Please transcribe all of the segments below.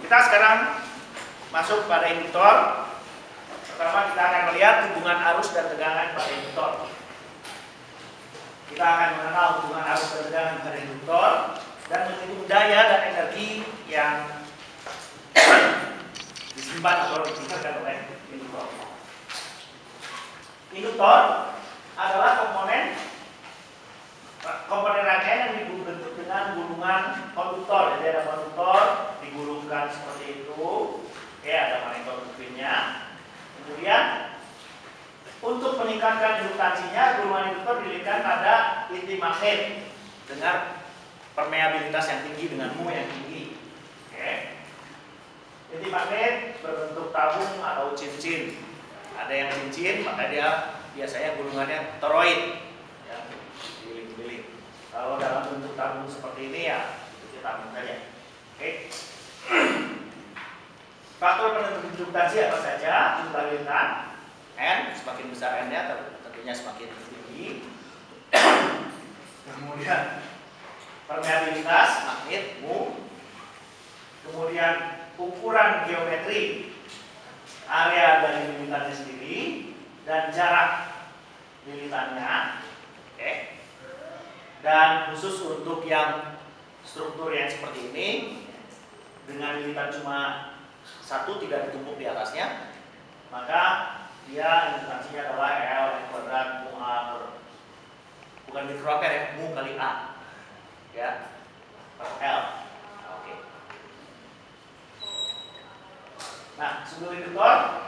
Kita sekarang masuk pada induktor. Pertama kita akan melihat hubungan arus dan tegangan pada induktor. Kita akan mengenal hubungan arus dan tegangan pada induktor dan menghitung daya dan energi yang disimpan atau disimpan oleh induktor. Induktor adalah komponen rangkaian yang dibentuk dengan gulungan konduktor. Jadi ada konduktor digulungkan seperti itu, ya ada konektor pinnya. Kemudian untuk meningkatkan induktansinya, gulungan induktor dililitkan pada inti magnet dengan permeabilitas yang tinggi, dengan mu yang tinggi. Oke. Inti magnet berbentuk tabung atau cincin. Ada yang cincin, maka dia biasanya gulungannya toroid, ya, dililit-lilit. Kalau dalam bentuk tabung seperti ini ya itu tabung saja. Oke. Faktor penentu induktansi apa saja? Instabilitas N, semakin besar N-nya tentunya semakin tinggi. Kemudian permeabilitas magnet mu. Kemudian ukuran geometri area dari lilitannya sendiri dan jarak lilitannya. Oke. Dan khusus untuk yang struktur yang seperti ini dengan lilitan cuma satu, tidak ditumpuk di atasnya, maka dia induktansinya adalah L kuadrat mu A bukan mikroampere ya, mu kali A, ya, per L. Oke. Nah, sebelum induktor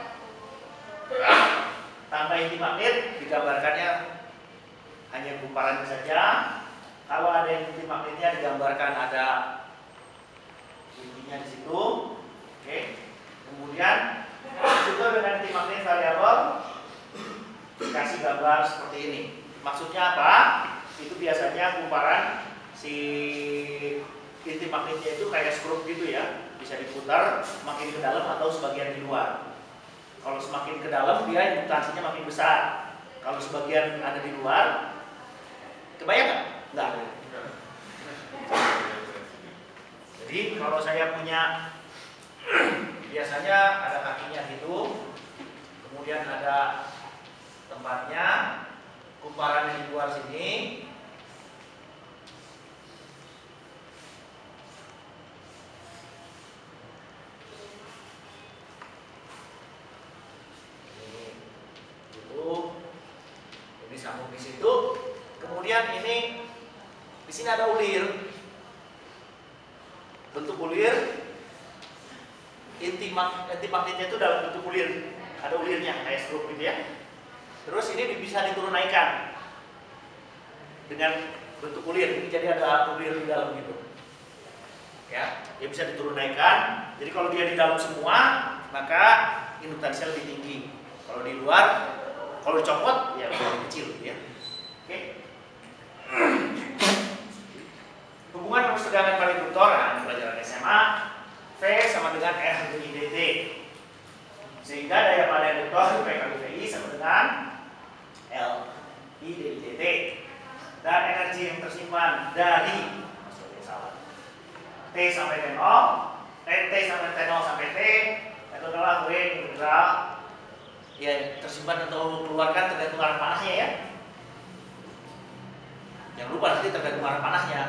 tanpa inti magnet digambarkannya hanya gumparan saja. Kalau ada yang inti magnetnya digambarkan ada intinya di situ. Oke. Kemudian juga dengan inti magnet variabel dikasih gambar seperti ini. Maksudnya apa? Itu biasanya kumparan si inti magnetnya itu kayak skrup gitu ya, bisa diputar makin ke dalam atau sebagian di luar. Kalau semakin ke dalam dia induktansinya makin besar. Kalau sebagian ada di luar, kebayang nggak? Nggak. Jadi kalau saya punya biasanya ada kakinya gitu, kemudian ada tempatnya, kumparan yang di luar sini. Ini sambung di situ. Kemudian ini di sini ada ulir. Bentuk ulir, inti magnetnya itu dalam bentuk ulir, ada ulirnya kayak skrup gitu ya. Terus ini bisa diturun naikkan dengan bentuk ulir, ini jadi ada ulir di dalam gitu. Ya, dia bisa diturun naikkan. Jadi kalau dia di dalam semua, maka induktansinya lebih tinggi. Kalau di luar, kalau dicopot, ya lebih kecil gitu ya. Oke. Hubungan arus tegangan pada induktor, nah, pelajaran SMA, V sama dengan R dikali dt. Sehingga daya pada induktor V kali VI sama dengan L I dikali dt. Dan energi yang tersimpan dari T sampai T0, T sampai T0 sampai T, itu adalah W integral ya tersimpan atau keluarkan tergantung arah panahnya ya. Jangan lupa nanti tergantung arah panahnya.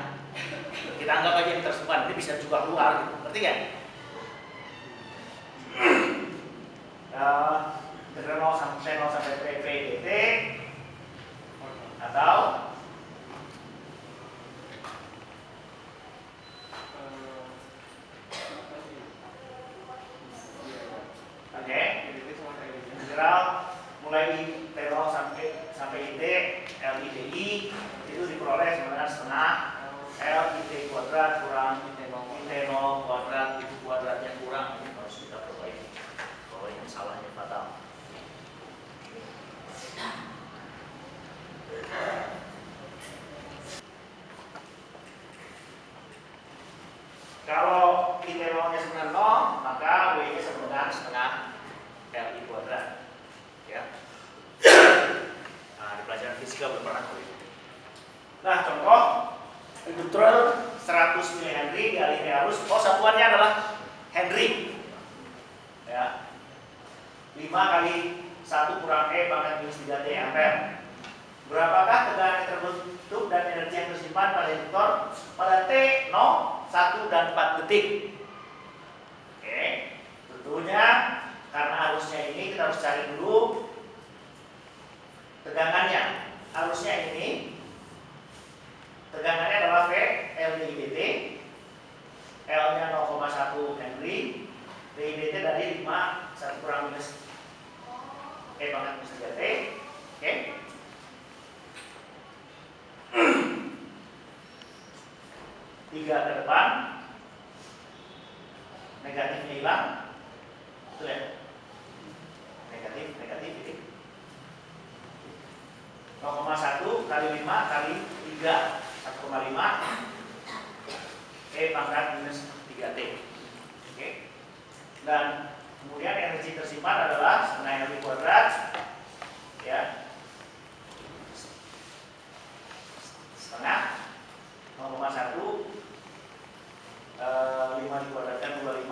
Kita anggap aja ini tersimpan, ini bisa juga keluar, gitu. Ngerti nggak? Integral 0 sampai P dt atau oke, integral mulai T0 sampai IT LIDI itu diperoleh sebenarnya setengah L IT kuadrat kurang IT0 kuadrat itu kuadratnya kurang, ini harus kita perbaiki. Kalau yang salahnya fatal. Kalau IT0-nya sebenarnya 0, maka W-nya sama dengan setengah LI kuadrat. Ya. Nah, di pelajaran fisika belum pernah kali. Nah, contoh induktor 100 mH dialiri arus. Oh, satuannya adalah Henry. Ya. 5 kali 1 kurang E pangkat minus 3T ampere. Berapakah tegangan yang terbentuk dan energi yang tersimpan pada induktor pada T 0, 1, dan 4 detik? Oke, tentunya karena arusnya ini kita harus cari dulu tegangannya. Arusnya ini tegangannya adalah V L dIdt, L nya 0,1 Henry, dIdt dari 5 1 kurang minus E pangkat minus 3T. Oke, 3 ke depan, negatifnya hilang, betul ya? Negatif ini 0,1 kali 5 kali 3, 1,5 E pangkat minus 3T. Oke. Dan kemudian energi tersimpan adalah setengah energi kuadrat, ya, setengah 0,1 5 dikuadratkan 25,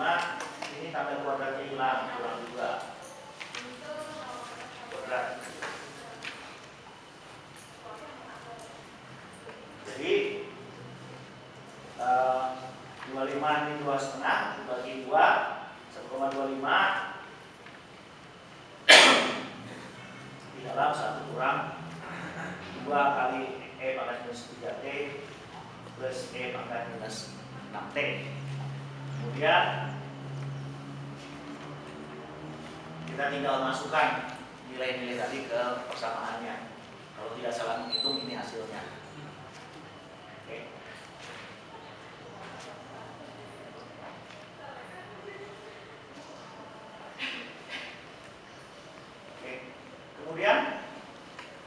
ini tambah kuadratnya hilang, kurang 2 kuadrat. Jadi 25 ini 2,5 dibagi 2, 1,25 di dalam 1 kurang 2 kali E pangkat minus 3T plus E pangkat minus 6T. Kemudian kita tinggal masukkan nilai-nilai tadi ke persamaannya. Kalau tidak salah menghitung, ini hasilnya. Oke. Oke. Kemudian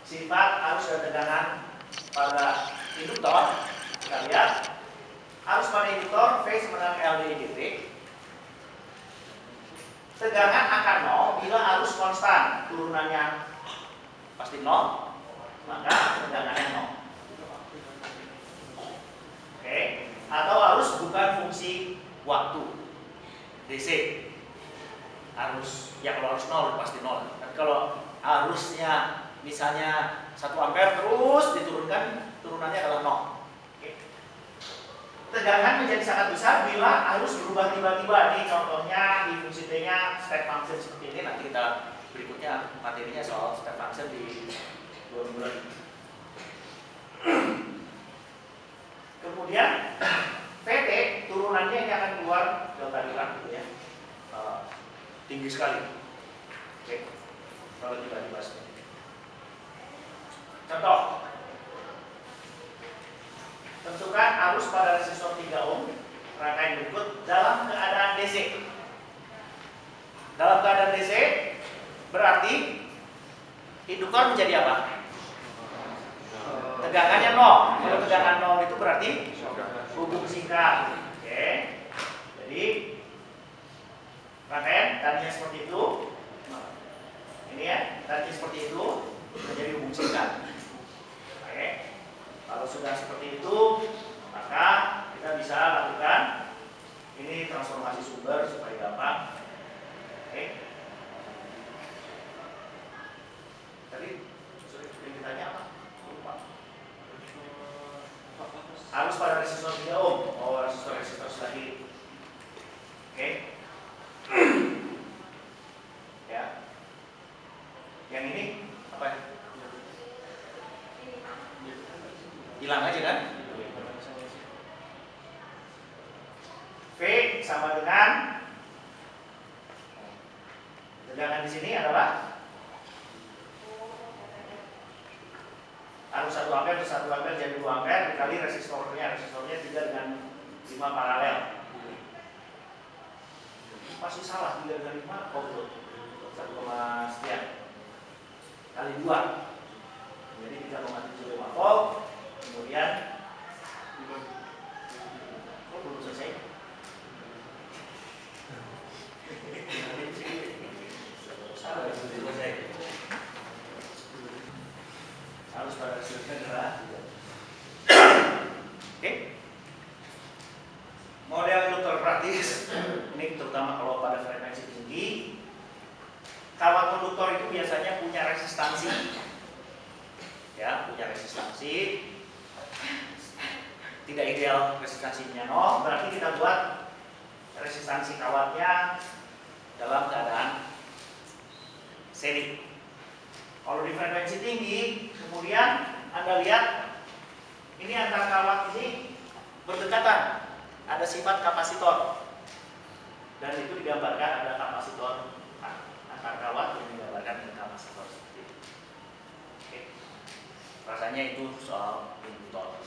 sifat arus dan tegangan pada induktor, kita lihat arus pada induktor V sama dengan L dIdt. Tegangan akan 0 bila arus konstan, turunannya pasti 0, maka tegangannya 0. Oke, atau arus bukan fungsi waktu, DC. Arus, ya kalau arus 0 pasti 0. Tapi kalau arusnya misalnya 1 ampere terus diturunkan, turunannya adalah 0. Tegangan menjadi sangat besar bila arus berubah tiba-tiba. Ini contohnya di fungsi T-nya step function seperti ini. Nanti kita berikutnya materinya soal step function di 2 minggu lagi. Kemudian VT turunannya ini akan keluar delta hilang gitu ya. Tinggi sekali. Oke. Kalau tiba-tiba seperti ini. Contoh. Tentukan arus pada resistor 3 ohm rangkaian berikut dalam keadaan DC. Dalam keadaan DC berarti induktor menjadi apa? Tegangannya 0. Kalau tegangan 0 itu berarti hubung singkat. Oke. Jadi rangkaian tadinya seperti itu. Ini ya, tadinya seperti itu menjadi hubung singkat. Oke. Kalau sudah seperti itu, maka kita bisa lakukan ini transformasi sumber supaya gampang. Oke. Tadi yang ditanya apa? Lupa. Arus pada resistor 3 ohm. Oh, resistor sebelah kiri. Oke. Ya. Yang ini apa ya? Hilang aja kan? V sama dengan tegangan di sini adalah arus 1 ampere plus 1 ampere jadi 2 ampere dikali resistornya. Resistornya 3 dengan 5 paralel. Pasti salah, 3 dengan 5. Oh betul. 1, sekian kali 2. Jadi 3,75 volt. Kemudian belum selesai. Harus pada hasilnya adalah Oke. Model induktor praktis ini terutama resistansi, ya, punya resistansi. Tidak ideal resistansinya 0, berarti kita buat resistansi kawatnya dalam keadaan seri. Kalau di frekuensi tinggi, kemudian Anda lihat ini antar kawat ini berdekatan, ada sifat kapasitor, dan itu digambarkan ada kapasitor antar kawat yang digambarkan dengan kapasitor seperti itu. Oke. Rasanya itu soal induktor.